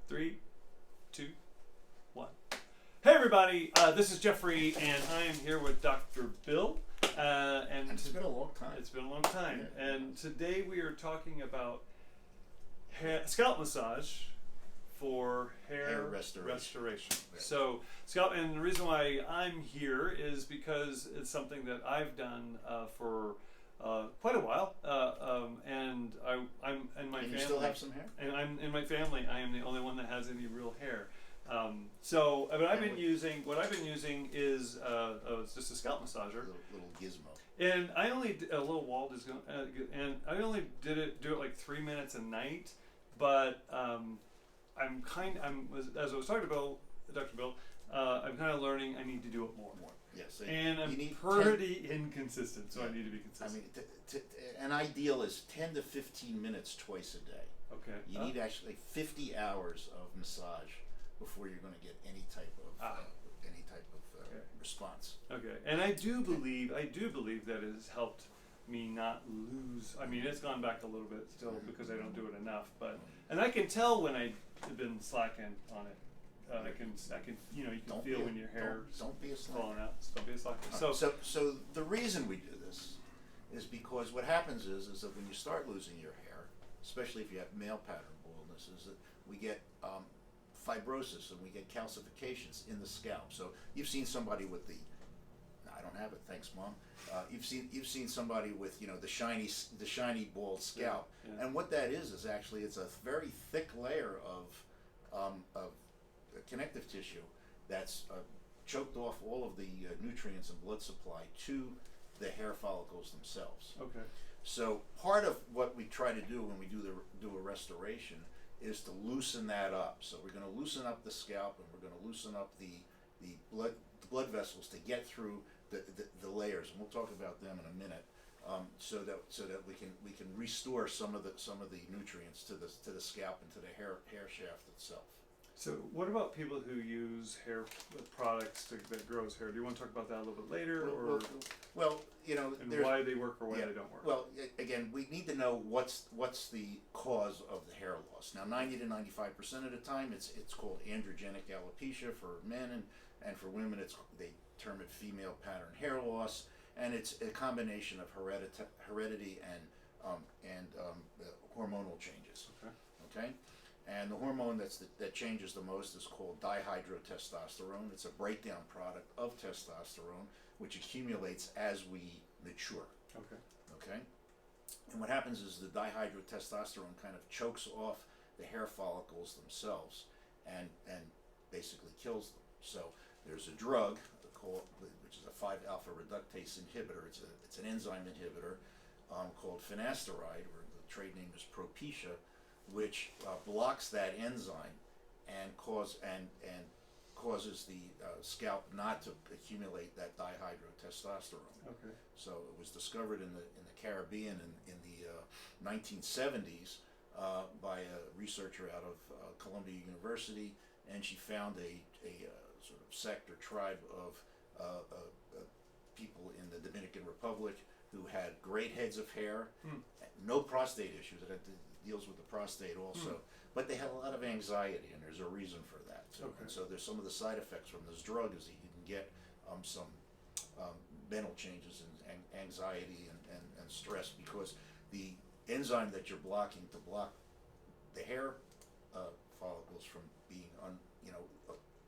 Three, two, one. Hey everybody, this is Jeffrey, and I am here with Dr. Bill. And it's been a long time. It's been a long time. Yeah. And today we are talking about scalp massage for hair restoration. Right. So scalp, and the reason why I'm here is because it's something that I've done for quite a while, and I'm in my And family. you still have some hair? And I'm in my family. I am the only one that has any real hair. So what I've been using is it's just a scalp massager. Little gizmo. And I only a little wall is going, and I only do it like 3 minutes a night. But as I was talking about Dr. Bill, I'm kind of learning I need to do it more. Yes. And I'm pretty inconsistent, so I need to be I consistent. mean, an ideal is 10 to 15 minutes twice a day. Okay. You need actually 50 hours of massage before you're going to get any type of Okay. response. Okay, and I do believe that it has helped me not lose. I mean, it's gone back a little bit still because I don't do it enough, but and I can tell when I've been slacking on it. I can you can feel when your hair don't be a slacker. falling out. Don't be a slacker. So the reason we do this is because what happens is that when you start losing your hair, especially if you have male pattern baldness, is that we get fibrosis and we get calcifications in the scalp. So you've seen somebody with I don't have it, thanks mom. You've seen somebody with the shiny bald scalp, Yeah. and what that is actually it's a very thick layer of connective tissue that's choked off all of the nutrients and blood supply to the hair follicles themselves. Okay. So part of what we try to do when we do a restoration is to loosen that up. So we're going to loosen up the scalp, and we're going to loosen up the blood vessels to get through the layers, and we'll talk about them in a minute. So that we can restore some of the nutrients to the scalp and to the hair shaft itself. So what about people who use hair products that grows hair? Do you want to talk about that a little bit later, Well, and why they work or why they don't work? Well, again, we need to know what's the cause of the hair loss. Now, 90 to 95% of the time, it's called androgenic alopecia for men, and for women, they term it female pattern hair loss, and it's a combination of heredity and hormonal changes. Okay. And the hormone that changes the most is called dihydrotestosterone. It's a breakdown product of testosterone, which accumulates as we mature. Okay. And what happens is the dihydrotestosterone kind of chokes off the hair follicles themselves and basically kills them. So there's a drug which is a 5-alpha reductase inhibitor. It's an enzyme inhibitor called finasteride, or the trade name is Propecia, which blocks that enzyme and causes the scalp not to accumulate that dihydrotestosterone. Okay. So it was discovered in the Caribbean in the 1970s by a researcher out of Columbia University, and she found a sort of sect or tribe of people in the Dominican Republic who had great heads of hair, no prostate issues. It deals with the prostate also, but they had a lot of anxiety, and there's a reason for that too. Okay. And so there's some of the side effects from this drug is that you can get some mental changes and anxiety and stress, because the enzyme that you're blocking to block the hair follicles from being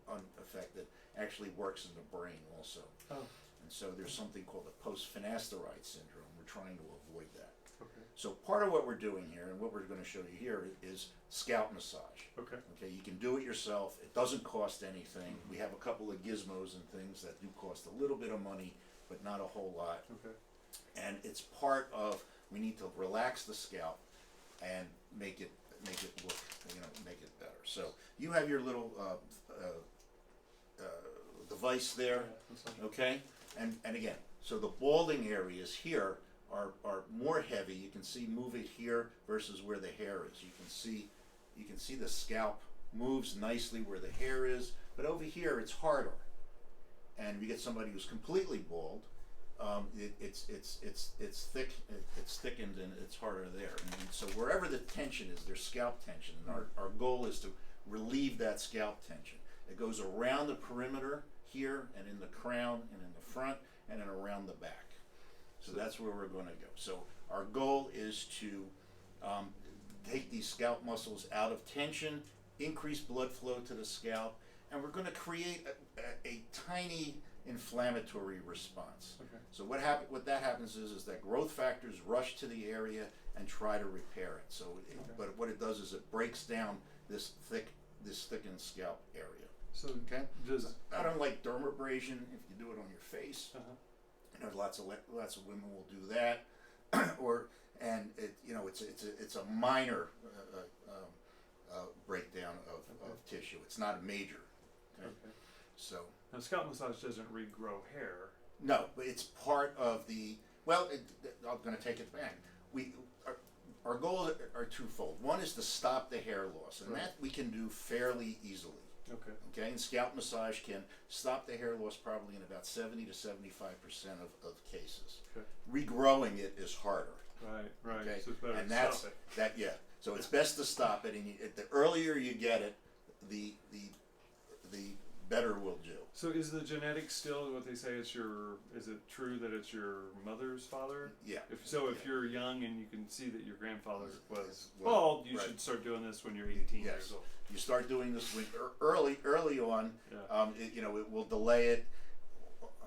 unaffected actually works in the brain also. Oh. And so there's something called the post-finasteride syndrome. We're trying to avoid that. Okay. So part of what we're doing here, and what we're going to show you here, is scalp massage. Okay. Okay, you can do it yourself. It doesn't cost anything. We have a couple of gizmos and things that do cost a little bit of money, but not a whole lot. Okay. And it's part of, we need to relax the scalp and make it look, make it better. So you have your little device there, okay? And again, so the balding areas here are more heavy. You can see move it here versus where the hair is. You can see the scalp moves nicely where the hair is, but over here it's harder. And if you get somebody who's completely bald, it's thick, it's thickened, and it's harder there. And so wherever the tension is, there's scalp tension. And our goal is to relieve that scalp tension. It goes around the perimeter here and in the crown and in the front and then around the back. So that's where we're going to go. So our goal is to take these scalp muscles out of tension, increase blood flow to the scalp, and we're going to create a tiny inflammatory response. Okay. So what that happens is that growth factors rush to the area and try to repair it. So, but what it does is it breaks down this thickened scalp area. So Okay. does Not unlike dermabrasion, if you do it on your face, uh-huh. you know, lots of women will do that, it's a minor breakdown of tissue. It's not a major. Okay. So Now scalp massage doesn't regrow hair. no, but it's part of the. Well, I'm going to take it back. Our goals are twofold. One is to stop the hair loss, and Right. that we can do fairly easily. Okay. Okay, and scalp massage can stop the hair loss probably in about 70 to 75% of cases. Okay. Regrowing it is harder. Right. Okay, So it's better and to that's stop it. that. Yeah, so it's best to stop it, and the earlier you get it, the better we'll do. So is the genetics still what they say? Is it true that it's your mother's father? Yeah. If yeah. you're young and you can see that your grandfather was Well, bald, you right. should start doing this when you're 18 Yes. years old. You start doing this when early on. Yeah. It will delay it.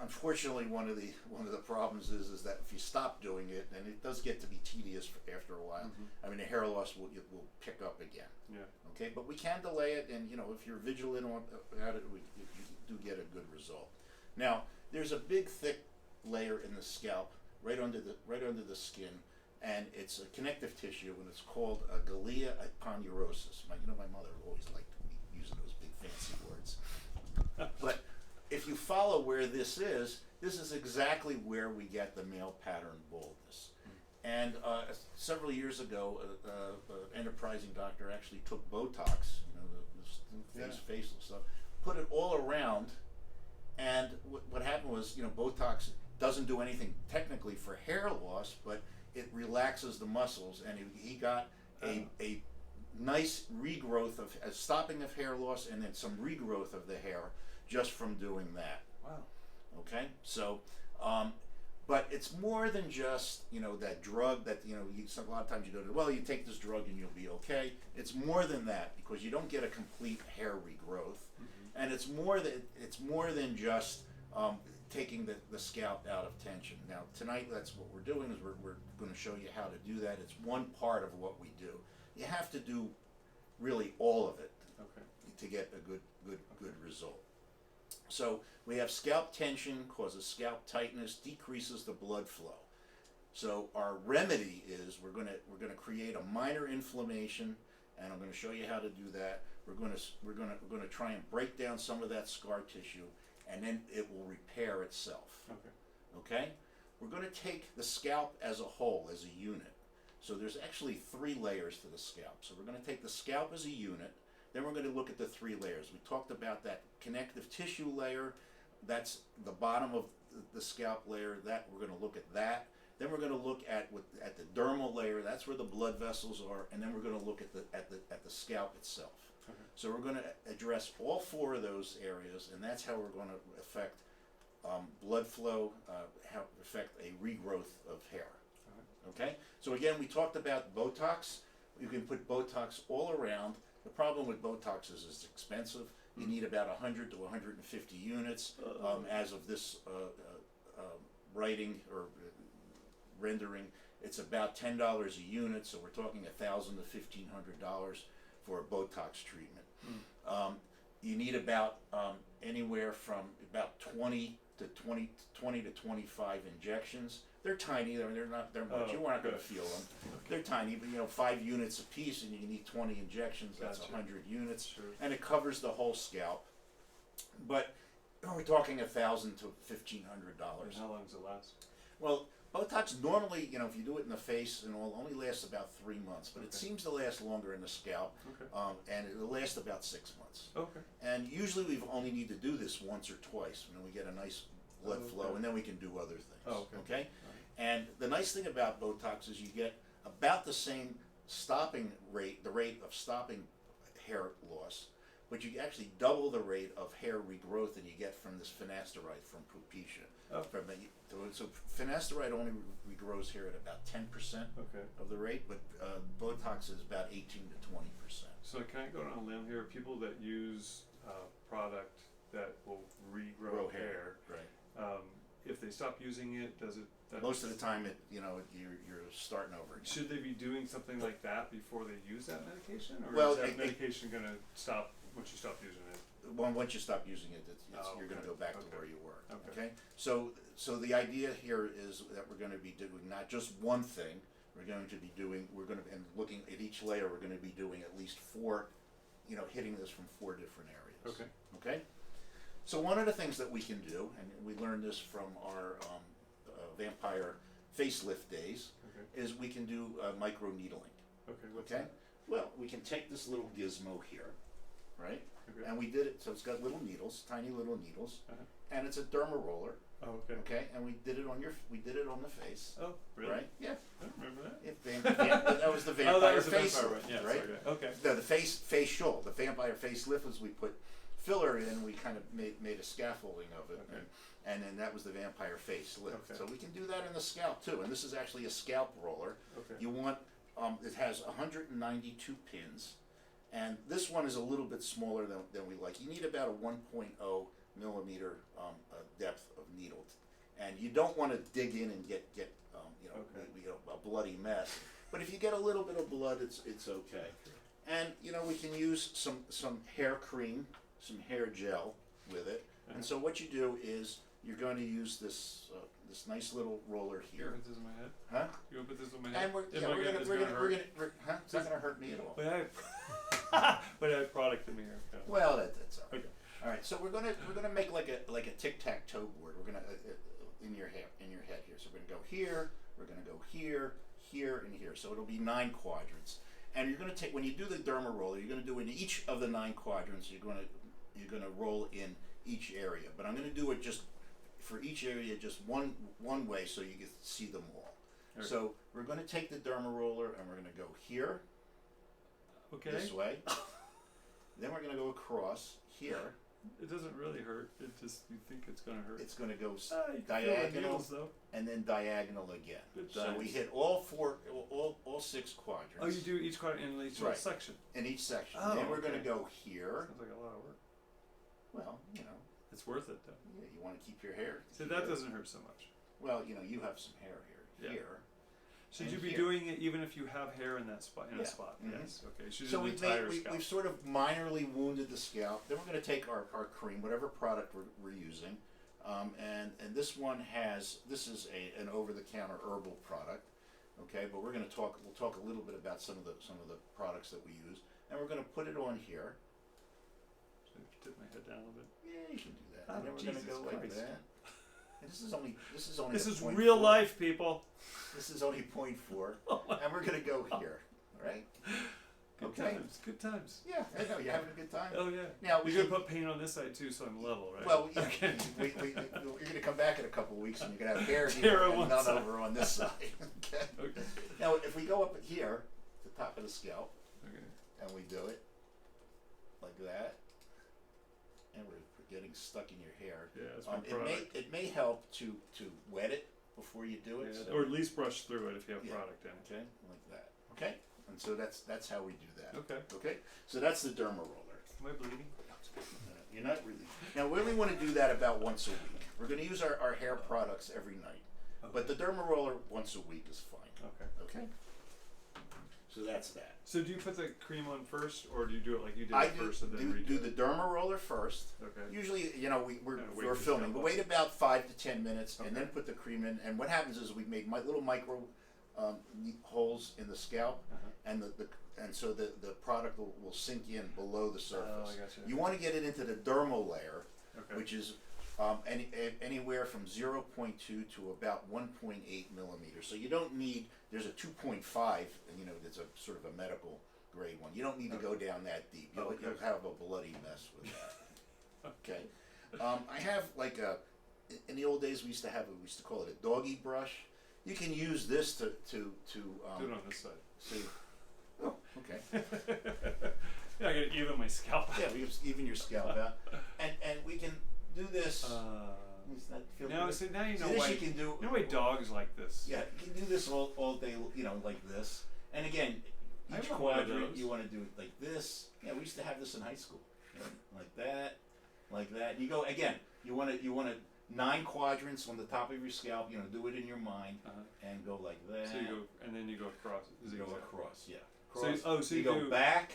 Unfortunately, one of the problems is that if you stop doing it, and it does get to be tedious after a while. Mhm. I mean, the hair loss will pick up again. Yeah. Okay, but we can delay it, and if you're vigilant about it, you do get a good result. Now, there's a big thick layer in the scalp, right under the skin, and it's a connective tissue, and it's called a Galea aponeurosis. My mother always liked using those big fancy words. But if you follow where this is exactly where we get the male pattern baldness. And several years ago, an enterprising doctor actually took Botox, the facial stuff, put it all around, and what happened was, Botox doesn't do anything technically for hair loss, but it relaxes the muscles, and he got a nice regrowth of a stopping of hair loss, and then some regrowth of the hair just from doing that. Wow. Okay, so, but it's more than just that drug that a lot of times you go to, well, you take this drug and you'll be okay. It's more than that, because you don't get a complete hair regrowth, and it's more than just taking the scalp out of tension. Now tonight, that's what we're doing, is we're going to show you how to do that. It's one part of what we do. You have to do really all of it Okay. to get a good result. So we have scalp tension causes scalp tightness, decreases the blood flow. So our remedy is we're gonna create a minor inflammation, and I'm going to show you how to do that. We're going to try and break down some of that scar tissue, and then it will repair itself. Okay. Okay? We're going to take the scalp as a whole, as a unit. So there's actually 3 layers to the scalp. So we're going to take the scalp as a unit. Then we're going to look at the 3 layers. We talked about that connective tissue layer. That's the bottom of the scalp layer. That we're going to look at that. Then we're going to look at the dermal layer. That's where the blood vessels are. And then we're going to look at the scalp itself. Okay. So we're going to address all 4 of those areas, and that's how we're going to affect blood flow, how affect a regrowth of hair. Okay? So again, we talked about Botox. You can put Botox all around. The problem with Botox is it's expensive. You need about 100 to 150 units. As of this writing or rendering, it's about $10 a unit, so we're talking $1,000 to $1,500 for a Botox treatment. You need about anywhere from about 20 to 25 injections. They're tiny. They're not much. Oh, You aren't going to good. feel them. They're tiny, but 5 units a piece, and you need 20 injections. That's Gotcha. 100 units, Sure. and it covers the whole scalp. But we're talking $1,000 to $1,500. And how long does it last? Well, Botox normally, if you do it in the face and all, only lasts about 3 months, but it Okay. seems to last longer in the scalp, Okay. and it'll last about 6 months. Okay. And usually we only need to do this once or twice. We get a nice blood Oh, flow, okay. and then we can do other things. Oh, okay. And the nice thing about Botox is you get about the same stopping rate, the rate of stopping hair loss, but you actually double the rate of hair regrowth than you get from this finasteride from Propecia. Oh. So finasteride only regrows hair at about 10% Okay. of the rate, but Botox is about 18 to 20%. So can I go on a limb here? People that use product that will regrow hair, Right. if they stop using it, does it? Most of the time, you're starting over again. Should they be doing something like that before they use that medication, or Well, is that it- medication going to stop once you stop using it? Once you stop using it, you're going to Okay. go back to Okay. where you were. Okay. So the idea here is that we're going to be doing not just one thing. We're going to and looking at each layer. We're going to be doing at least 4, hitting this from 4 different areas. Okay. Okay. So one of the things that we can do, and we learned this from our vampire facelift days, Okay. is we can do micro needling. Okay. What's Okay. that? Well, we can take this little gizmo here, right? Okay. And we did it, so it's got little needles, tiny little needles, Uh-huh. and it's a derma roller, Oh, okay. okay? And we did it on the face, Oh, really? right? Yeah. I don't remember that. That was the Oh, vampire that was the face vampire lift, one. Yes. right? Okay. The facial, the vampire facelift was we put filler in, we kind of made a scaffolding of it, Okay. and then that was the vampire facelift. Okay. So we can do that in the scalp too, and this is actually a scalp roller. Okay. You want, it has 192 pins, and this one is a little bit smaller than we like. You need about a 1.0 millimeter depth of needle, and you don't want to dig in and get Okay. a bloody mess. But if you get a little bit of blood, it's okay. And we can use some hair cream, some hair gel with it. Uh-huh. And so what you do is you're going to use this nice little roller You here, want to put this in my head? huh? You want to put this in my head? And we're Am I gonna it's gonna hurt? huh? It's not gonna hurt me at all. But I have product in the hair. Yeah. Well, that's all right. Okay. All right, so we're gonna make like a tic-tac-toe board. We're gonna in your head here. So we're gonna go here. We're gonna go here, here, and here. So it'll be 9 quadrants. And you're gonna take when you do the derma roller, you're gonna do in each of the 9 quadrants. You're gonna roll in each area. But I'm gonna do it just for each area just one way, so you can see them all. Okay. So we're gonna take the derma roller and we're gonna go here Okay. this way. Then we're gonna go across here. It doesn't really hurt. It just you think it's gonna hurt. It's gonna go You can feel the diagonal needles, though. and then diagonal again. Good So we times. hit all 6 quadrants. Oh, you do each quadrant in each little Right. section. in each section. Oh, then we're okay. gonna go here. Sounds like a lot of work. Well, It's worth it though. yeah, you want to keep your hair. So here. that doesn't hurt so much. Well, you have some hair here. Yeah. Here. Should And you be here. doing it even if you have hair in that spot? In Yeah. a spot. Mhm. Yes. Okay. You should So do the entire scalp. we've sort of minorly wounded the scalp. Then we're going to take our cream, whatever product we're using, and this one this is an over-the-counter herbal product, okay. But we'll talk a little bit about some of the products that we use, and we're going to put it on here. Should I tip my head down a little bit? Yeah, you can do that. Oh, And then we're going to Jesus go like Christ. that. And this is only This a is 0.4. real life, people. This is only 0.4, Oh my and we're going to go here, all right? Good Okay. times. Good times. Yeah, I know you're having a good time. Oh yeah. Now we You're can- gonna put paint on this side too, so I'm level, right? Well, yeah, Okay. you're going to come back in a couple of weeks and you're going to have hair Hair here on and one none side. over on this side. Okay. Okay. Now, if we go up here, the top of the scalp, Okay. and we do it like that, and we're getting stuck in your hair. Yeah, it's my product. It may help to wet it before you do it. Yeah, so- or at least brush through it if you have Yeah. product in it. okay, like that. Okay, and so that's how we do that. Okay. Okay, so that's the derma roller. Am I bleeding? You're not really. Now we only want to do that about once a week. We're going to use our hair products every night, but the derma roller once a week is fine. Okay. Okay. So that's that. So do you put the cream on first, or do you do it like you did I it first and then redo do it? the derma roller first. Okay. Usually, we're Kinda wait we're for filming. scalp We up. wait about 5 to 10 minutes and then Okay. put the cream in. And what happens is we make little micro holes in the scalp, Uh-huh. and so the product will sink in below the surface. I gotcha. You want to get it into the dermal layer, Okay. which is anywhere from 0.2 to about 1.8 millimeters. So you don't need. There's a 2.5, and that's a sort of a medical grade one. You don't need to go down that deep. You'll Okay. have a bloody mess with that. Okay. I have in the old days we used to call it a doggy brush. You can use this to do it on this side. see. Oh, okay. Yeah, I gotta even my scalp. Yeah, we even your scalp out, and we can do this. Does that feel Now, good? so now you See, know this why. you can do. You know why dogs like this. Yeah, you can do this all day, you know, like this. And again, I each want one of quadrant those. you want to do it like this. Yeah, we used to have this in high school, like that, like that. You go again. You want to 9 quadrants on the top of your scalp. You know, do it in your mind and go like that. So you go, and then you go across. You go across, yeah. So Cross. so you you go do back,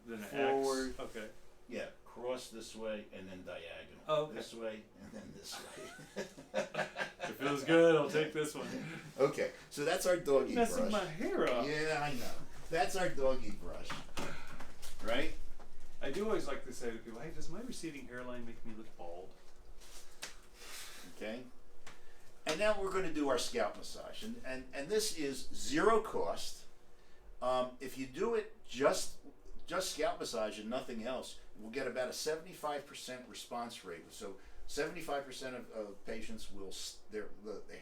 then forward. X. Okay. yeah, cross this way and then diagonal. Oh, okay. This way and then this way. It feels good. I'll take this one. Okay, so that's our doggy brush. Messing my hair up. Yeah, I know. That's our doggy brush, right? I do always like to say to people, "Hey, does my receding hairline make me look bald?" Okay. And now we're going to do our scalp massage, and this is 0 cost. If you do it just scalp massage and nothing else, we'll get about a 75% response rate. So 75% of patients will the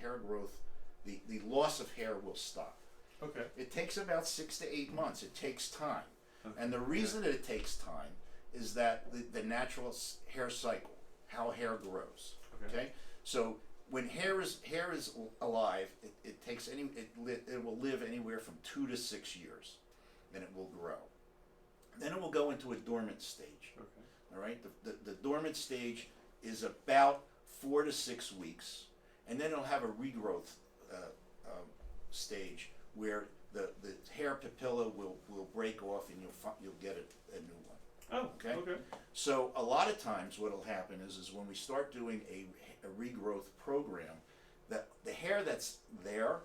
hair growth, the loss of hair will stop. Okay. It takes about 6 to 8 months. It takes time, Okay. and the reason that it takes time is that the natural hair cycle, how hair grows. Okay, so when hair is alive, it takes it will live anywhere from 2 to 6 years, then it will grow. Then it will go into a dormant stage. Okay. All right, the dormant stage is about 4 to 6 weeks, and then it'll have a regrowth stage where the hair papilla will break off and you'll get a new one. Oh. Okay. Okay. So a lot of times what will happen is when we start doing a regrowth program, that the hair that's there,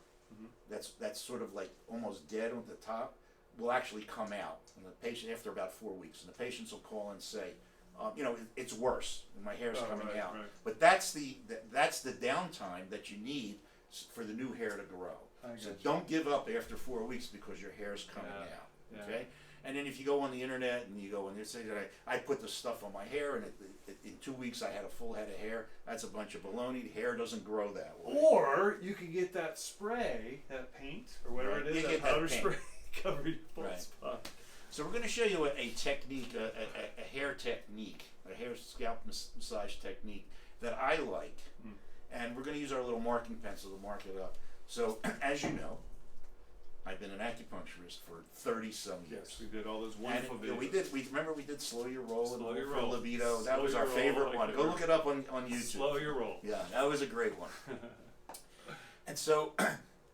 that's sort of like almost dead on the top, will actually come out. And the patient, after about 4 weeks, and the patients will call and say, it's worse. My hair's coming right, out. right. But that's the downtime that you need for the new hair to grow. So gotcha. don't give up after 4 weeks because your hair's coming Yeah, out. yeah. Okay. And then if you go on the internet and you go and they say that I put the stuff on my hair and in 2 weeks I had a full head of hair, that's a bunch of baloney. The hair doesn't grow that way. Or you can get that spray, that paint, or whatever Right. it is, You that get that powder paint. spray, cover your bald Right. spot. So we're going to show you a technique, a hair technique, a hair scalp massage technique that I like. And we're going to use our little marking pencil to mark it up. So as you know, I've been an acupuncturist for 30-some years. Yes, we did all those wonderful And videos. we remember we did Slow Your Roll Slow and Your for Roll. Libido. That Slow was Your our Roll, favorite like one. it Go was. look it up on YouTube. Slow your roll. Yeah, that was a great one. And so,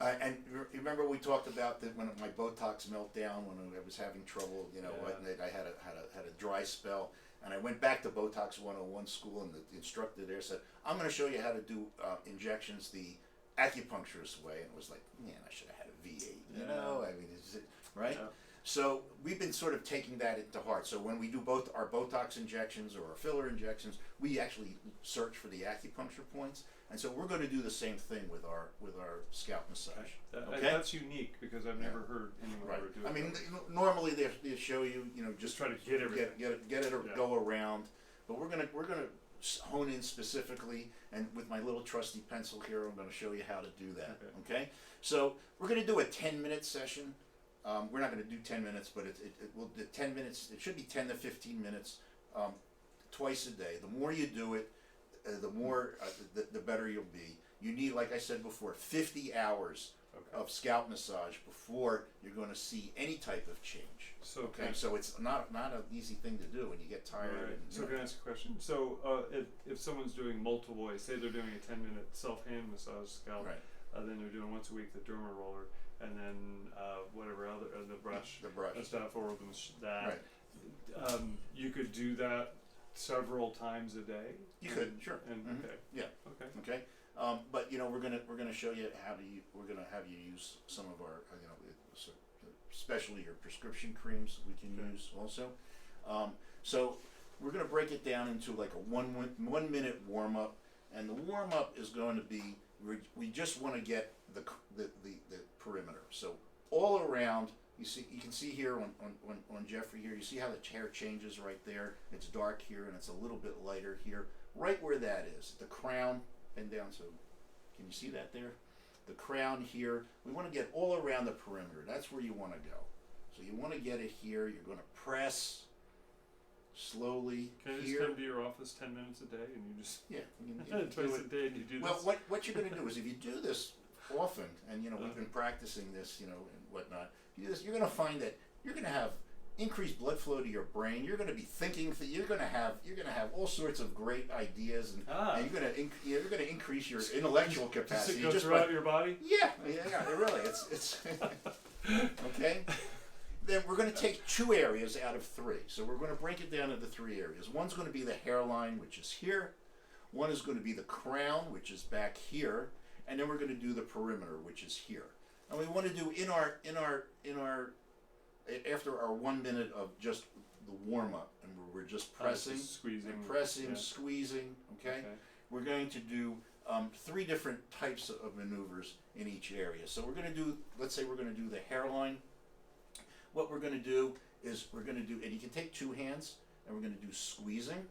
and remember we talked about that when my Botox meltdown, when I was having trouble, what, and I had a dry spell, and I went back to Botox 101 school, and the instructor there said, "I'm going to show you how to do injections the acupuncturist way," and it was like, man, I should have had a V8, I mean, right? Yeah. So we've been sort of taking that into heart. So when we do both our Botox injections or our filler injections, we actually search for the acupuncture points. And so we're going to do the same thing with our scalp massage. And that's unique because I've never heard anyone Right. ever do it. I mean, normally they show you, just try to get everything. get it or Yeah. go around. But we're gonna hone in specifically, and with my little trusty pencil here, I'm going to show you how to do that. Okay. So we're going to do a 10-minute session. We're not going to do 10 minutes, but the 10 minutes. It should be 10 to 15 minutes, twice a day. The more you do it, the more the better you'll be. You need, like I said before, 50 hours of scalp massage before you're going to see any type of change. So So it's not an easy thing to do, and you get tired. Right. And, So can I ask a question? So if someone's doing multiple ways, say they're doing a 10-minute self-hand massage scalp, Right. Then they're doing once a week the derma roller, and then whatever other the brush and stuff, or that. Right. You could do that several times a day. You could, sure. And Mhm. okay. Yeah. Okay. Okay. But we're gonna show you how to. We're gonna have you use some of our especially your prescription creams we can use also. So we're gonna break it down into like a 1 minute warm up, and the warm up is going to be we just want to get the perimeter. So all around. You can see here on Jeffrey here, you see how the hair changes right there. It's dark here and it's a little bit lighter here. Right where that is, the crown and down. So can you see that there? The crown here, we want to get all around the perimeter. That's where you want to go. So you want to get it here. You're going to press slowly Can I just here. come to your office 10 minutes a day and you just Yeah, you can do twice it. a day and you do Well, this? what you're going to do is if you do this often, and we've been practicing this, and whatnot. If you do this, you're going to find that you're going to have increased blood flow to your brain. You're going to be thinking. You're going to have all sorts of great ideas, and you're going to increase your intellectual Does capacity. it go just throughout by, your body? yeah, really. It's okay. Then we're going to take 2 areas out of 3. So we're going to break it down into 3 areas. One's going to be the hairline, which is here. One is going to be the crown, which is back here, and then we're going to do the perimeter, which is here. And we want to do in our after our 1 minute of just the warm up, and we're just pressing, Just squeezing. and pressing, Yeah. squeezing. Okay. We're going to do 3 different types of maneuvers in each area. So we're going to do. Let's say we're going to do the hairline. What we're going to do is we're going to do, and you can take 2 hands, and we're going to do squeezing.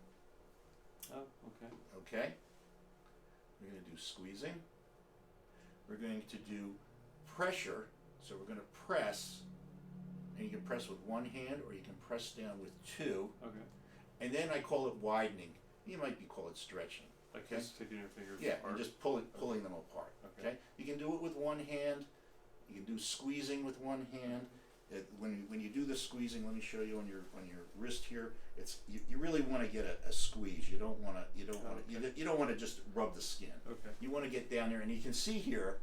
Oh, okay. Okay. We're going to do squeezing. We're going to do pressure. So we're going to press, and you can press with 1 hand, or you can press down with 2. Okay. And then I call it widening. You might call it stretching. Like Okay. just taking your fingers Yeah, apart. and just pulling them apart. Okay. Okay. You can do it with 1 hand. You can do squeezing with 1 hand. When you do the squeezing, let me show you on your wrist here. It's you really want to get a squeeze. You don't want to just rub the skin. Okay. You want to get down there, and you can see here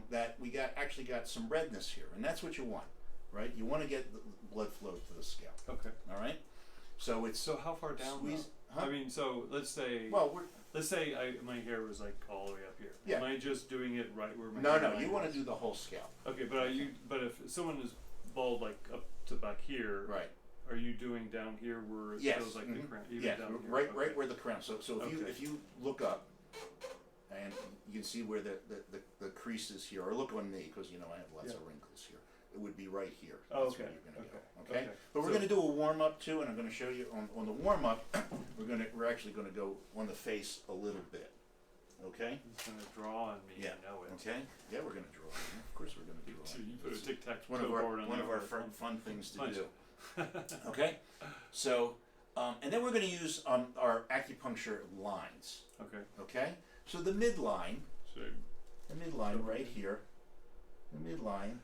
that we actually got some redness here, and that's what you want, right? You want to get the blood flow to the scalp. Okay. All right. So it's So how far down? squeeze. Though? I mean, so let's say. Well, let's say my hair was like all the way up here. Yeah. Am I just doing it right where my no. hairline You want to is? do the whole scalp. Okay, but if someone is bald like up to back here, Right. are you doing down here where it Yes. feels like the crown? Even Yeah. down here? Right. Okay. Right where the crown. So Okay. if you look up, and you can see where the crease is here, or look on me because I have lots of wrinkles here. It would be right here. Oh, That's okay. where you're going to Okay. go. Okay. Okay. But we're So- going to do a warm up too, and I'm going to show you on the warm up. We're actually going to go on the face a little bit. Okay. It's gonna draw on me. Yeah. I know it. Okay. Yeah, we're going to draw. Of course, we're going to draw. So you put a It's tic tac one toe of our board on one there of our with fun things to punch. do. Okay. So, and then we're going to use our acupuncture lines. Okay. Okay. So the midline. So The midline right here, the midline,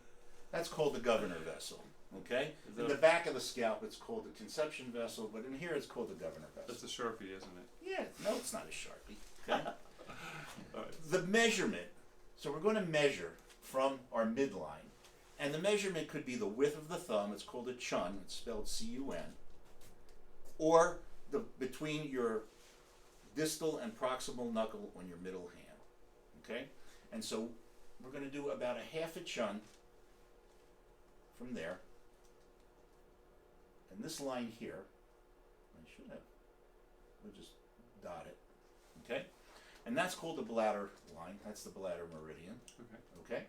that's called the governor vessel, okay? Is In that- the back of the scalp, it's called the conception vessel, but in here it's called the governor vessel. that's a Sharpie, isn't it? Yeah, no, it's not a Sharpie, okay? All right. The measurement, so we're going to measure from our midline, and the measurement could be the width of the thumb, it's called a chun, it's spelled C-U-N, or between your distal and proximal knuckle on your middle hand, okay? And so we're going to do about a half a chun from there. And this line here, we'll just dot it, okay? And that's called the bladder line, that's the bladder meridian, Okay. okay?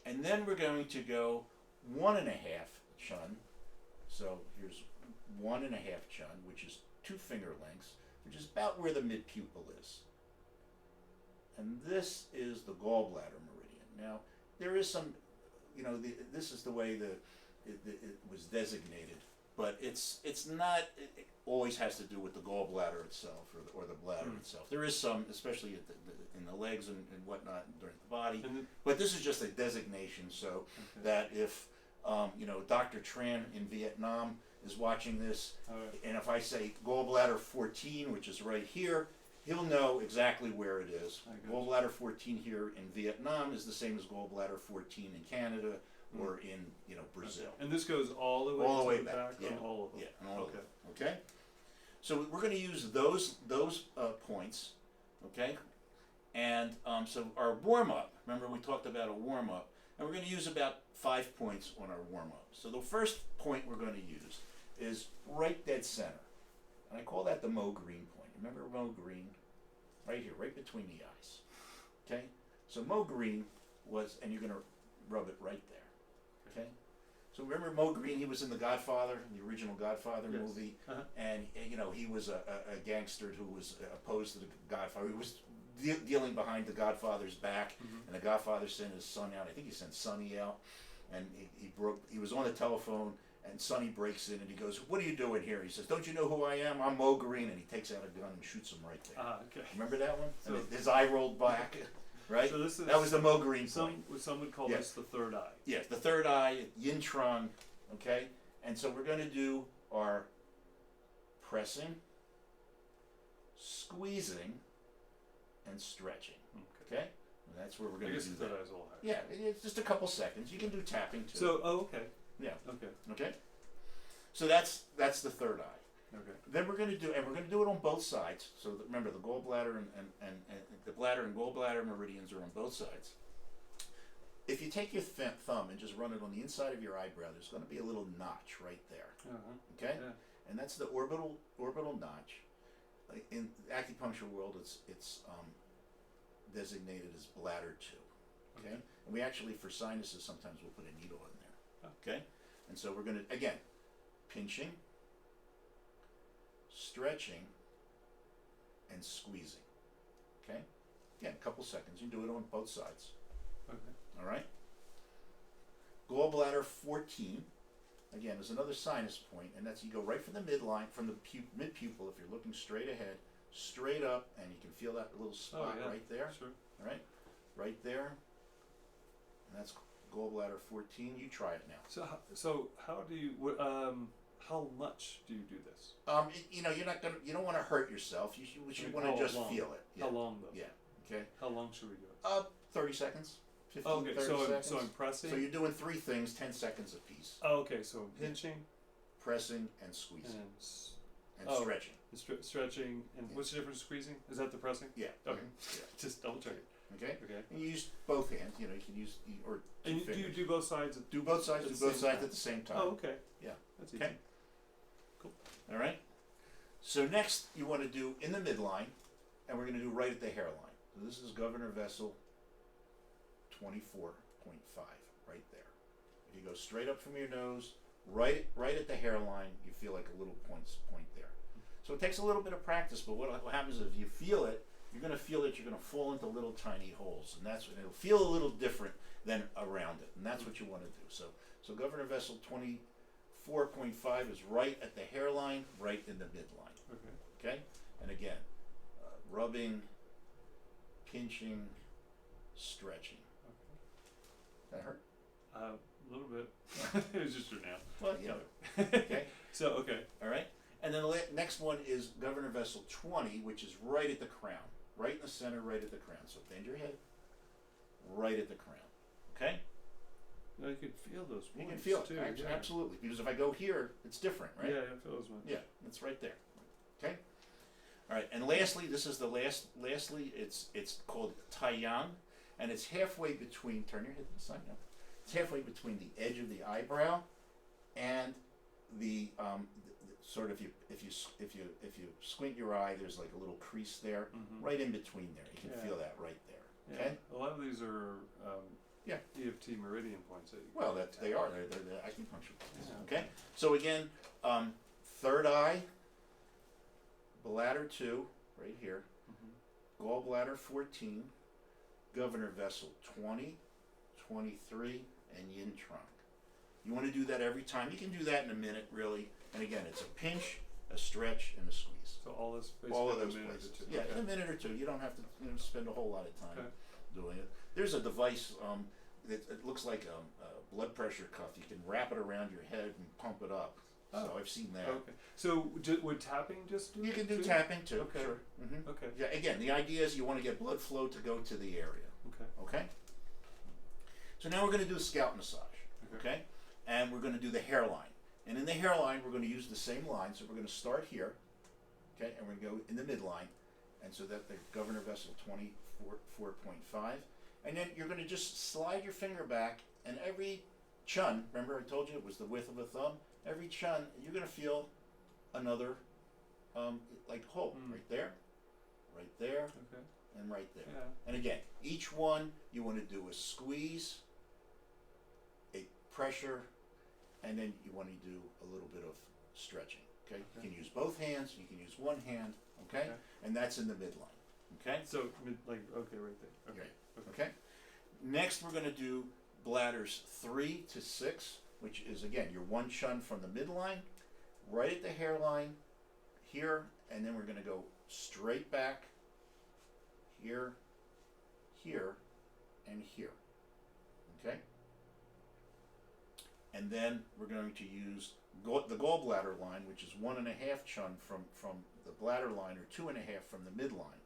And then we're going to go 1.5 chun. So here's 1.5 chun, which is 2 finger lengths, which is about where the mid pupil is. And this is the gallbladder meridian. Now, there is some, this is the way it was designated, but it's not. It always has to do with the gallbladder itself or the bladder itself. There is some, especially in the legs and whatnot during the body, And but this is just a designation so okay. that if Dr. Tran in Vietnam is watching this, All right. and if I say gallbladder 14, which is right here, he'll know exactly where it is. I got you. Gallbladder 14 here in Vietnam is the same as gallbladder 14 in Canada or in Brazil. Okay. And this goes all the way All the to way the back, back yeah. on all of them. Yeah, and all of Okay. them. Okay. So we're going to use those points. Okay. And so our warm up. Remember we talked about a warm up, and we're going to use about 5 points on our warm up. So the first point we're going to use is right dead center, and I call that the Mo Green point. Remember Mo Green? Right here, right between the eyes. Okay? So Mo Green was, and you're going to rub it right there. Okay? So remember Mo Green, he was in The Godfather, the original Godfather Yes. movie, Uh-huh. and he was a gangster who was opposed to the Godfather. He was dealing behind the Godfather's back, Mhm. and the Godfather sent his son out. I think he sent Sonny out, and he was on the telephone, And Sonny breaks in and he goes, "What are you doing here?" He says, "Don't you know who I am? I'm Mo Green." And he takes out a gun and shoots him right there. Okay. Remember that one? So- And his eye rolled back, right? So this is That was the Mo Green point. some would call Yeah. this the third eye. Yes, the third eye, yin trong, okay? And so we're going to do our pressing, squeezing, and stretching, Okay. okay? And that's where we're I going to guess do the third that. eye is a little higher. Yeah, it's just a couple seconds. You can do tapping too. So okay. yeah, Okay. okay? So that's the third eye. Okay. Then we're going to do, and we're going to do it on both sides. So that, remember, the gallbladder and the bladder and gallbladder meridians are on both sides. If you take your thumb and just run it on the inside of your eyebrow, there's going to be a little notch right there. Uh-huh. Okay, Yeah. and that's the orbital notch. In the acupuncture world, it's designated as bladder 2. Okay, and we actually, for sinuses, sometimes we'll put a needle in there. Okay, and so we're going to, again, pinching, stretching, and squeezing. Okay, again, a couple seconds. You do it on both sides. Okay. All right. Gallbladder 14. Again, there's another sinus point, and that's you go right from the midline, from the mid pupil. If you're looking straight ahead, straight up, and you can feel that little spot yeah. right there. Sure. All right, right there. And that's gallbladder 14. You try it now. So how do you how much do you do this? You know, you don't want to hurt yourself. You want to How just long? feel it. Yeah. How long though? Yeah. Okay. How long should we do it? 30 seconds. 15, Okay, 30 so seconds. I'm pressing. So you're doing 3 things, 10 seconds apiece. Oh, okay, so I'm pinching Pressing and squeezing and and stretching. stretching, and what's the difference? Squeezing? Is that the pressing? Yeah. Okay. Mhm. Just double check it. Yeah. Okay. Okay. And you use both hands. You know, you can use or two And do you fingers. do both sides? Do both sides. at Do the both same sides time? at the same time. Oh, okay. Yeah. That's easy. Okay. All right. So next, you want to do in the midline, and we're going to do right at the hairline. So this is Governor Vessel 24.5, right there. If you go straight up from your nose, right at the hairline, you feel like a little point there. So it takes a little bit of practice, but what happens is if you feel it, you're going to feel that you're going to fall into little tiny holes, and that's what it'll feel a little different than around it, and that's what you want to do. So Governor Vessel 24.5 is right at the hairline, right in the midline. Okay. Okay, and again, rubbing, pinching, stretching. Okay. That hurt? A little bit. It was just your nail. Well, yeah. Okay. Okay. So okay. All right. And then the next one is Governor Vessel 20, which is right at the crown, right in the center, right at the crown. So bend your head, right at the crown. Okay. Now you can feel those points You can feel it. too. Yeah. Absolutely. Because if I go here, it's different, right? Yeah, I feel those ones. Yeah, it's right there. Okay. All right. And lastly, this is the last. Lastly, it's called Taiyang, and it's halfway between. Turn your head to the side now. It's halfway between the edge of the eyebrow and the sort of if you squint your eye, there's like a little crease there, right in between there. You can feel that right there. Okay. Yeah. A lot of these are Yeah. EFT meridian points. That you Well, can they tap. are. They're the acupuncture points. Yeah. Okay. So again, third eye, bladder 2, right here, gallbladder 14, Governor Vessel 20, 23, and yin trunk. You want to do that every time. You can do that in a minute, really. And again, it's a pinch, a stretch, and a squeeze. So all this basically All of in a those minute or places. two. Yeah, Okay. in a minute or two. You don't have to spend a whole lot of time Okay. doing it. There's a device that it looks like a blood pressure cuff. You can wrap it around your head and pump it up. So Oh. I've seen that. Okay. So would tapping just do You it can do too? tapping too. Okay. Sure. Mm-hmm. Okay. Yeah. Again, the idea is you want to get blood flow to go to the area. Okay. Okay. So now we're going to do a scalp massage. Okay. And we're going to do the hairline. And in the hairline, we're going to use the same line. So we're going to start here. Okay. And we're going to go in the midline. And so that the Governor Vessel 24.5. And then you're going to just slide your finger back, and every chun, remember I told you it was the width of a thumb, every chun, you're going to feel another like hole right there, Okay. and right there. Yeah. And again, each one you want to do a squeeze, a pressure, and then you want to do a little bit of stretching. Okay? You can use both hands, you can use one hand, okay? And that's in the midline. Okay? So like okay, right there. Okay. Okay. Next, we're going to do bladders 3 to 6, which is again your 1 chun from the midline, right at the hairline, here, and then we're going to go straight back, here, here, and here. Okay? And then we're going to use the gallbladder line, which is 1.5 chun from the bladder line, or 2.5 from the midline.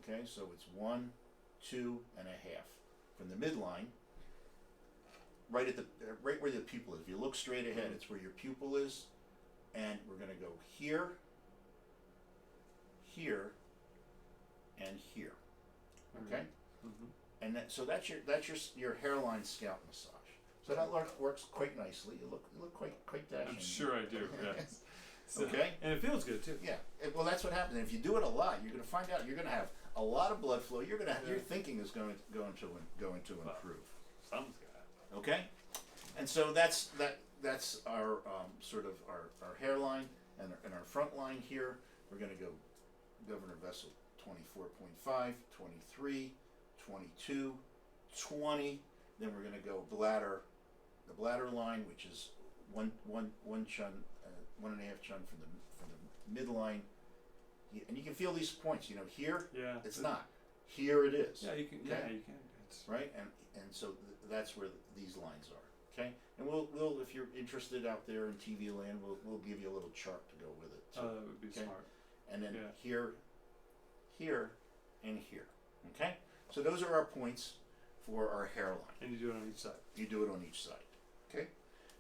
Okay, so it's 1, 2.5 from the midline, right at the right where the pupil is. If you look straight ahead, it's where your pupil is, and we're going to go here, here, and here. Okay, and so that's your hairline scalp massage. So that works quite nicely. You look quite dashing. I'm sure I do. Yes. So, Okay. And it feels good too. Yeah. Well, that's what happens. And if you do it a lot, you're going to find out you're going to have a lot of blood flow. You're going to your thinking is going to improve. Something's gonna happen. Okay. And so that's our sort of our hairline and our front line here. We're going to go Governor Vessel 24.5, 23, 22, 20. Then we're going to go the bladder line, which is one chun, 1.5 chun from the midline, and you can feel these points. You know, here it's not. Here it is. Yeah, you can. Okay? Yeah, you can. It's Right, and so that's where these lines are. Okay, and we'll if you're interested out there in TV land, we'll give you a little chart to go with it. that would be Okay. smart. And then Yeah. here, and here. Okay, so those are our points for our hairline. And you do it on each side. You do it on each side. Okay,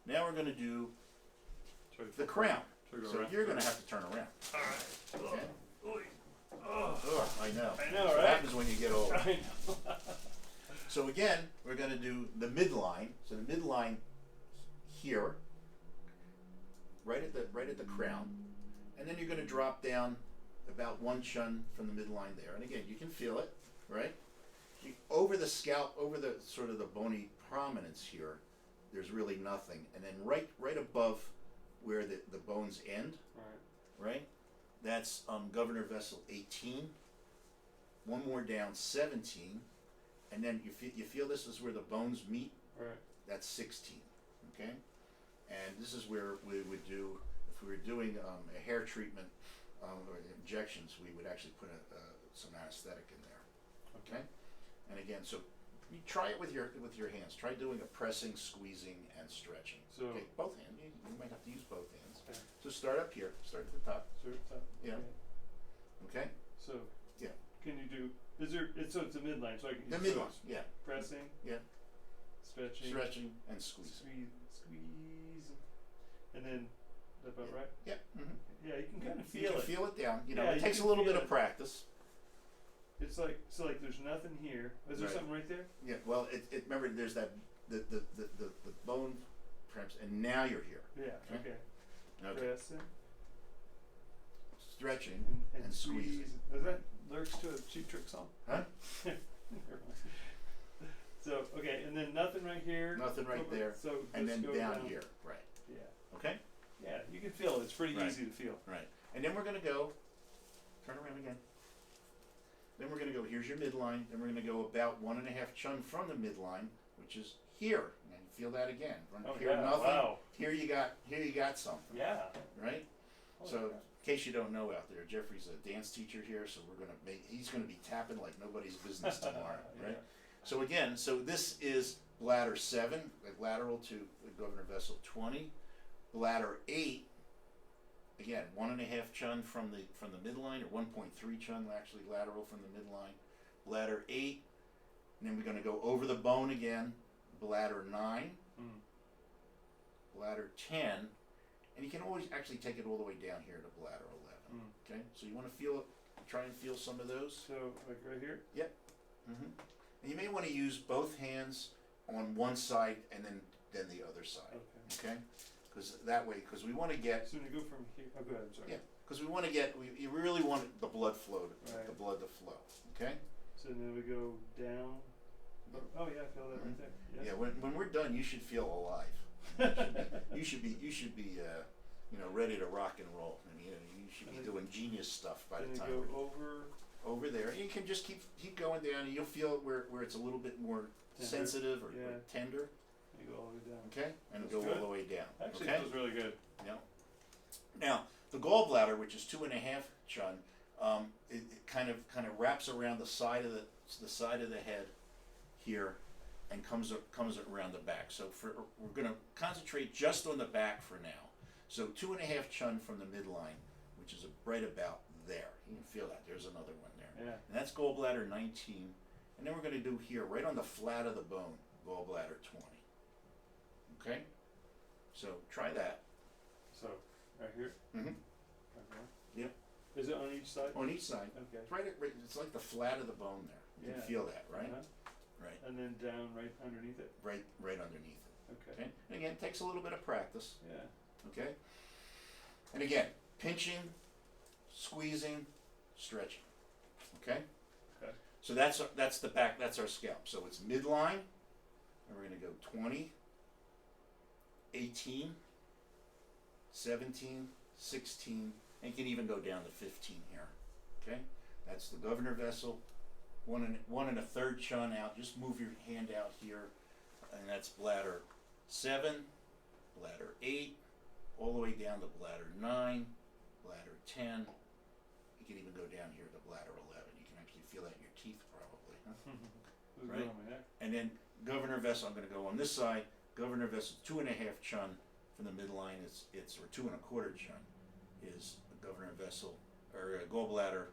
now we're going to do Try to the flip crown. around. Try to go So around. you're going to have to turn around. All right. Okay. Oh. Oh, I know. I know, That's what right? happens when you get old. I know. So again, we're going to do the midline. So the midline here, right at the crown, and then you're going to drop down about 1 chun from the midline there. And again, you can feel it, right? Over the scalp, over the sort of the bony prominence here, there's really nothing. And then right above where the bones end, right? That's Governor Vessel 18. One more down, 17. And then you feel this is where the bones meet. Right. That's 16. Okay, and this is where we would do, if we were doing a hair treatment or injections, we would actually put some anesthetic in there. Okay, and again, so you try it with your hands. Try doing a pressing, squeezing, and stretching. So okay, both hands. You might have to use both hands. Okay. So start up here. Start at the top. So Yeah. Okay. So Yeah. Can you do? Is there? So it's a midline. So I can. The so midline. it's Yeah. Pressing. Yeah. Stretching. Stretching and squeezing. Squeeze, and then is that about right? Yeah. Mm-hmm. Yeah, you can kind of You feel can it. feel it down. You know, Yeah, it you takes a can little feel bit of it. practice. It's like there's nothing here. Is there Right. something right there? Yeah, well, it remember there's that the bone perhaps, and now you're here. Yeah. Okay. Okay. Okay. Pressing Stretching and and squeezing. Is that lyrics to a Cheap Trick song? Huh? Never mind. So okay, and then nothing right here. Nothing right Over- there. So And just then go down here. Right. Yeah. Okay? Yeah, you can feel it. It's pretty Right. easy to feel. Right. And then we're gonna go turn around again. Then we're gonna go, here's your midline, then we're gonna go about 1.5 chun from the midline, which is here. And feel that again. From Oh, here yeah. nothing. Wow. Here you got something. Yeah. Right? Holy So, crap. in case you don't know out there, Jeffrey's a dance teacher here, so he's gonna be tapping like nobody's business tomorrow, Yeah. right? So again, this is bladder 7, like lateral to Governor Vessel 20. Bladder 8, again 1.5 chun from the midline, or 1.3 chun actually lateral from the midline. Bladder 8, and then we're gonna go over the bone again. Bladder 9, bladder 10. And you can always actually take it all the way down here to bladder 11. Okay, so you want to feel it, try and feel some of those. So like right here. Mm-hmm. And you may want to use both hands on one side and then the other side. Okay. Okay, because that way, because we want to get, So when you go from here, oh, go ahead. I'm sorry. yeah, because we want to get, you really want the blood flow, Right. the blood to flow. Okay. So then we go down. Oh yeah, I feel that right there. Yes. Yeah. When we're done, you should feel alive. You should be ready to rock and roll. I mean, you should be And doing genius stuff by Then the you time go we're over. over there. And you can just keep going down, and you'll feel where it's a little bit more Tender. sensitive or Yeah. tender. You go all the way down. okay, and That's go good. all the way down. Actually, okay? it feels really good. Yeah. Now, the gallbladder, which is 2.5 chun, it kind of wraps around the side of the head here, and comes around the back. So we're going to concentrate just on the back for now. So 2.5 chun from the midline, which is right about there. You can feel that. There's another one there. Yeah. And that's gallbladder 19. And then we're going to do here, right on the flat of the bone, gallbladder 20. Okay? So try that. So, right here? Mm-hmm. Okay. Yep. Is it on each side? On each side. Okay. It's right, it's like the flat of the bone there. You can Yeah. feel that, right? Uh-huh. Right. And then down right underneath it? Right underneath it. Okay. Okay? And again, it takes a little bit of practice. Yeah. Okay? And again, pinching, squeezing, stretching. Okay? Okay. So that's the back, that's our scalp. So it's midline, and we're going to go 20, 18, 17, 16, and you can even go down to 15 here. Okay? That's the governor vessel. 1 1/3 chun out. Just move your hand out here, and that's bladder 7, bladder 8, all the way down to bladder 9, bladder 10. You can even go down here to bladder 11. You can actually feel that in your teeth probably. Who's Right. on my neck? And then governor vessel, I'm going to go on this side. Governor vessel 2.5 chun from the midline. It's or 2 1/4 chun is the governor vessel or gallbladder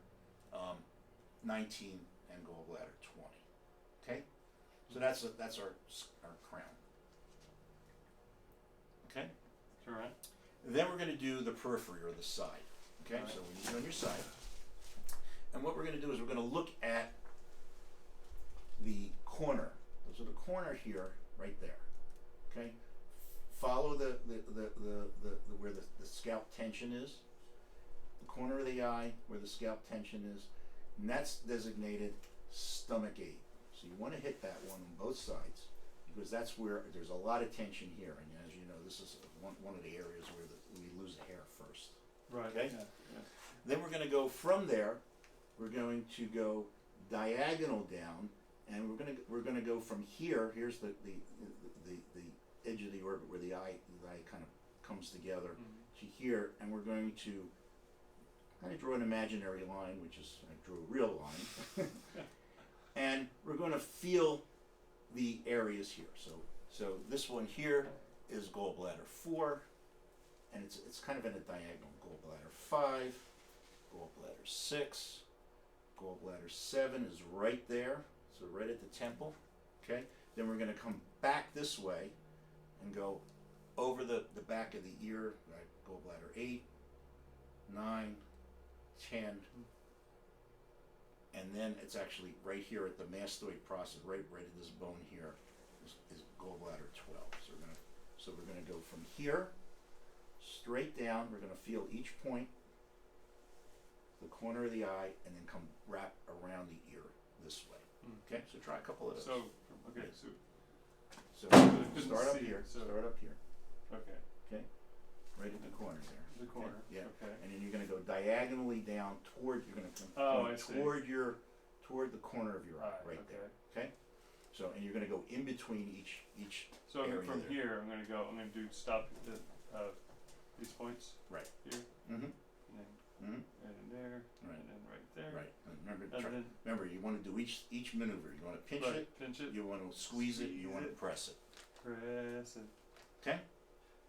19 and gallbladder 20. Okay, so that's our crown. Okay, Turn around. then we're going to do the periphery or the side. Okay, Alright. so when you get on your side, and what we're going to do is we're going to look at the corner. So the corner here, right there. Okay, follow the where the scalp tension is. The corner of the eye where the scalp tension is, and that's designated stomach 8. So you want to hit that one on both sides because that's where there's a lot of tension here, and as you know, this is one of the areas where we lose the hair first. Right. Okay. Yeah. Yeah. Then we're going to go from there. We're going to go diagonal down, and we're going to go from here. Here's the edge of the orbit where the eye kind of comes together Mhm. to here, and we're going to kind of draw an imaginary line, which is I drew a real line, and we're going to feel the areas here. So this one here is gallbladder 4, and it's kind of in a diagonal. Gallbladder 5, gallbladder 6, gallbladder 7 is right there, so right at the temple. Okay, then we're going to come back this way and go over the back of the ear, right? Gallbladder 8, 9, 10, and then it's actually right here at the mastoid process, right at this bone here is gallbladder 12. So we're gonna go from here straight down. We're gonna feel each point, the corner of the eye, and then come wrap around the ear this way. Mm. Okay, so try a couple of those. So, okay, so, So couldn't start up see, here. so- Start up here. okay, Right at the corner there. the corner. Yeah. Okay. And then you're going to go diagonally down toward. You're going to come Oh, I see. toward the corner of your eye, Alright, right okay. there. Okay. So and you're going to go in between each. So area from there. here, I'm gonna do stop at these points. Right. Here, Mm-hmm. and then, Mm-hmm. and then there, Right. and then right there. Right. And remember, And then, remember, you want to do each maneuver. You want to pinch right, it. pinch it, You want to squeeze it. You Squeeze want to it. press it. press it. Okay.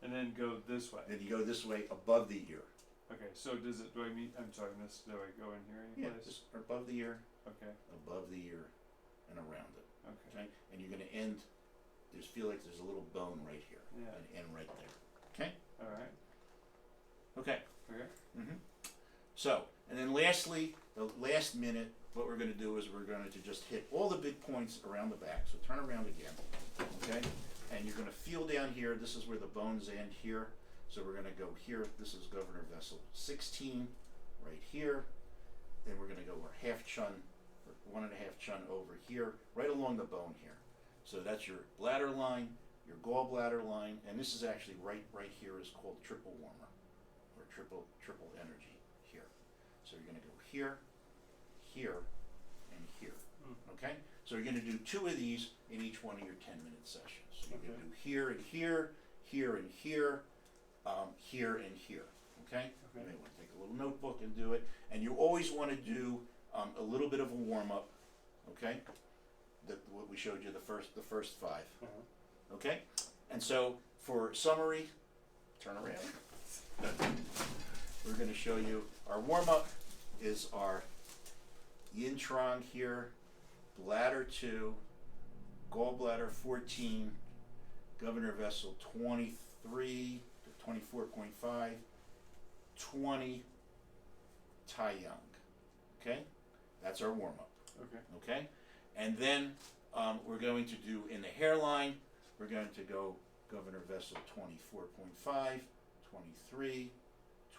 And then go this way. Then you go this way above the ear. Okay, so do I miss, do I go in here any Yeah. place? Just above the ear, Okay, above the ear, and around it. okay, Okay. And you're going to end. Just feel like there's a little bone right here. yeah, And end right there. Okay. alright, Okay. okay, Mm-hmm. So, and then lastly, the last minute, what we're going to do is we're going to just hit all the big points around the back. So turn around again, okay? And you're going to feel down here. This is where the bones end here. So we're going to go here. This is governor vessel 16, right here. Then we're going to go our half chun, or 1.5 chun over here, right along the bone here. So that's your bladder line, your gallbladder line, and this is actually right here is called triple warmer, or triple energy here. So you're going to go here, here, and here. Mm. Okay? So you're going to do 2 of these in each one of your 10-minute sessions. So So you're Okay. gonna do here and here, here and here, here and here. Okay? You may want to take a little notebook and do it. And you always want to do a little bit of a warm up. Okay? What we showed you the first 5. Uh-huh. Okay? And so for summary, turn around. We're going to show you our warm up is our yin trong here, bladder 2, gallbladder 14, governor vessel 23 to 24.5, 20, Tai Yang. Okay? That's our warm up. Okay. Okay? And then we're going to do in the hairline, we're going to go governor vessel 24.5, 23,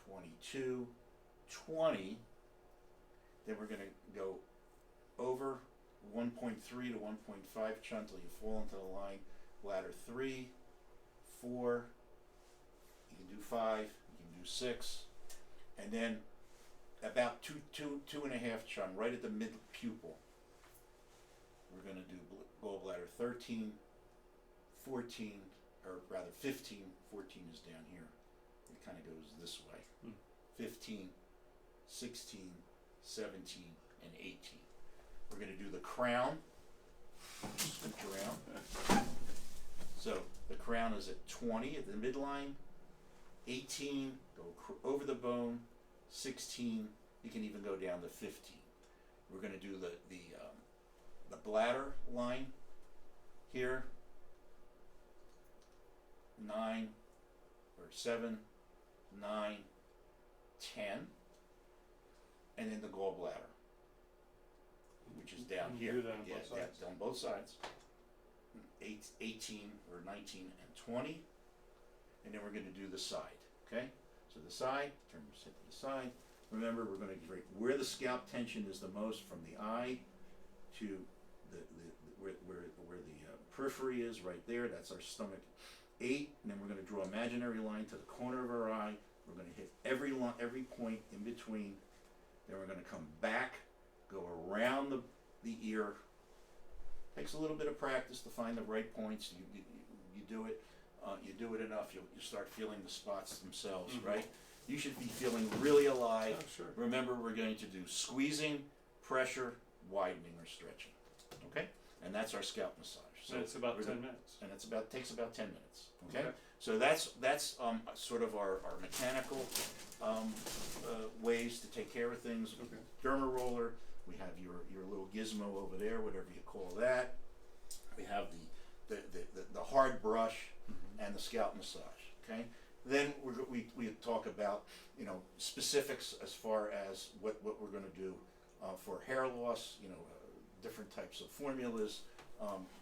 22, 20. Then we're going to go over 1.3 to 1.5 chun till you fall into the line. Bladder 3, 4, you can do 5, you can do 6, and then about two and a half chun right at the mid pupil. We're going to do gallbladder 13, 14, or rather 15. 14 is down here. It kind of goes this way. 15, 16, 17, and 18. We're going to do the crown. Switch around. So the crown is at 20 at the midline. 18, go over the bone. 16, you can even go down to 15. We're going to do the bladder line here. 9 or 7, 9, 10, and then the gallbladder, which is down You here. do that on both sides? Yeah, on both sides. 18 or 19 and 20, and then we're going to do the side. Okay, so the side, turn your head to the side. Remember, we're going to get where the scalp tension is the most from the eye to where the periphery is, right there. That's our stomach 8, and then we're going to draw an imaginary line to the corner of our eye. We're going to hit every point in between. Then we're going to come back, go around the ear. Takes a little bit of practice to find the right points. You do it. You do it enough, you start feeling the spots themselves, right? You should be feeling really alive. Oh, sure. Remember, we're going to do squeezing, pressure, widening, or stretching. Okay? And that's our scalp massage. So So it's about we're 10 gonna- minutes. And it's takes about 10 minutes. Okay? Okay. So that's sort of our mechanical ways to take care of things. Okay. Derma roller. We have your little gizmo over there, whatever you call that. We have the hard brush and the scalp massage. Okay. Then we talk about specifics as far as what we're going to do for hair loss. Different types of formulas,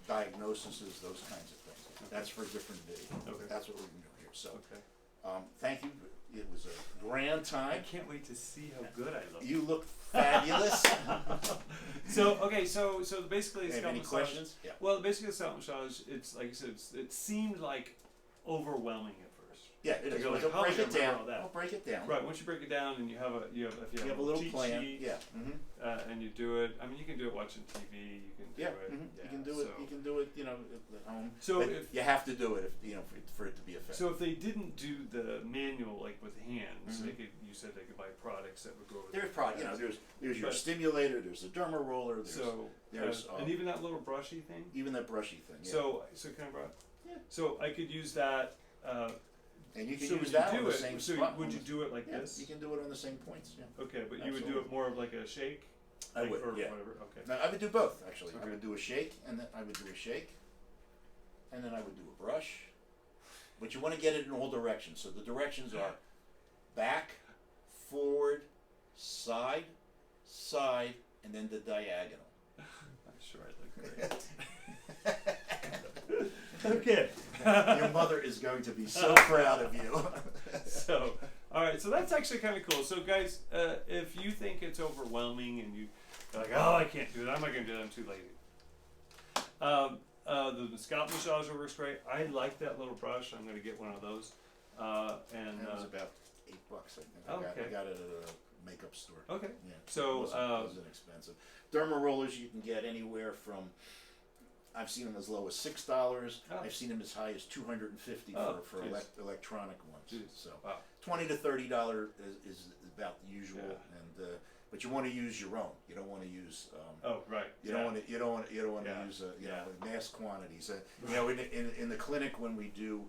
diagnoses, those kinds of things. Okay. That's for a different video. Okay. That's what we're going to do here. So Okay. thank you. It was a grand I time. can't wait to see how good I look. You look fabulous. So okay, so basically, it's Have scalp any massage. questions? Yeah. Well, basically, scalp massage. It's like I said. It seemed like overwhelming at first. Yeah, it To is. go like, We'll how am I break gonna it remember down. all that? I'll break it down. Right. Once you break it down, and you have a You have a little cheat plan. sheet, Yeah. Mm-hmm. and you do it. I mean, you can do it watching TV. You can do Yeah. it. Mm-hmm. Yeah, You can do it. so- You can do it. At home. So But if- you have to do it for it to be effective. So if they didn't do the manual like with hands, Mhm. they could. You said they could buy products that would go with. There's probably there's your But- stimulator. There's the derma roller. There's So there's, and even that little brushy thing. even that brushy thing. Yeah. So can I borrow? Yeah. So I could use that. And you can so use when that you on do the it, same so spot. would you do it like Yeah, this? you can do it on the same points. Yeah. Okay, but you would do Absolutely. it more of like a shake. I like, would. or Yeah. whatever. Okay. Now I would do both actually. I Okay. would do a shake, and then I would do a shake, and then I would do a brush. But you want to get it in all directions. So the directions are back, forward, side, side, and then the diagonal. I'm sure I look great. Okay. Your mother is going to be so proud of you. So, all right. So that's actually kind of cool. So, guys, if you think it's overwhelming and you're like, oh, I can't do that. I'm not going to do that. I'm too lazy. The scalp massager works great. I like that little brush. I'm going to get one of those. And That was about $8, I think. Okay. I got it at a makeup store. okay. Yeah. So, it wasn't expensive. Derma rollers you can get anywhere from I've seen them as low as $6. Oh. I've seen them as high as $250 Oh, for geez. electronic ones. Jeez. So Wow. $20 to $30 is about the usual, Yeah. and but you want to use your own. You don't want to use. Oh, right. You don't want to. You don't want. You don't want Yeah. to use Yeah. mass quantities. You know, in the clinic when we do,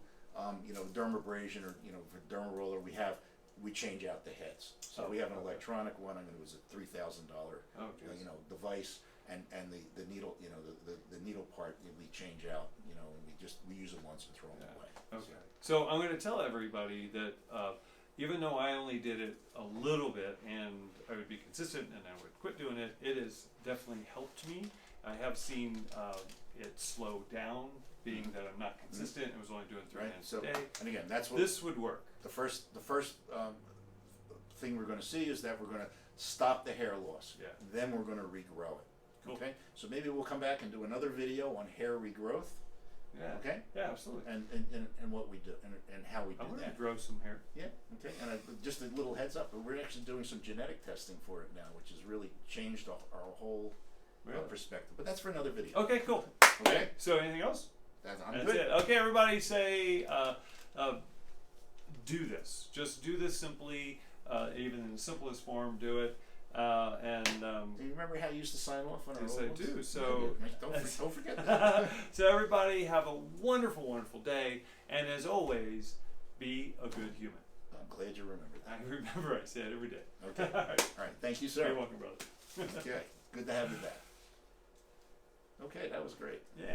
you know, dermabrasion or for derma roller, we change out the heads. So we have an Okay. electronic one. I mean, it was a $3,000 Oh, geez. device, and the needle, the needle part we change out. You know, and we use it once and throw them away. Okay. So I'm going to tell everybody that even though I only did it a little bit and I would be consistent and I would quit doing it, it has definitely helped me. I have seen it slow down, being that I'm not consistent. I was only doing 3 Right. minutes So a day. and again, that's what This would work. the first thing we're going to see is that we're going to stop the hair loss. Yeah. Then we're going to regrow it. Cool. Okay. So maybe we'll come back and do another video on hair regrowth. Yeah. Okay. Yeah, absolutely. And what we do and how we I do want to that. grow some hair. Yeah. Okay. And just a little heads up, we're actually doing some genetic testing for it now, which has really changed our whole Really? perspective. But that's for another video. Okay, cool. Okay. So anything else? I'm That's good. it. Okay, everybody say, do this. Just do this simply, even in the simplest form, do it. Do you remember how you used to sign off on our Yes, old I ones? do. So, Don't forget that. so everybody have a wonderful, wonderful day. And as always, be a good human. I'm glad you remembered I that. remember I say it every day. Okay. All right. All right. Thank you, sir. You're welcome, brother. Okay. Good to have you back. Okay, that was great. Yeah.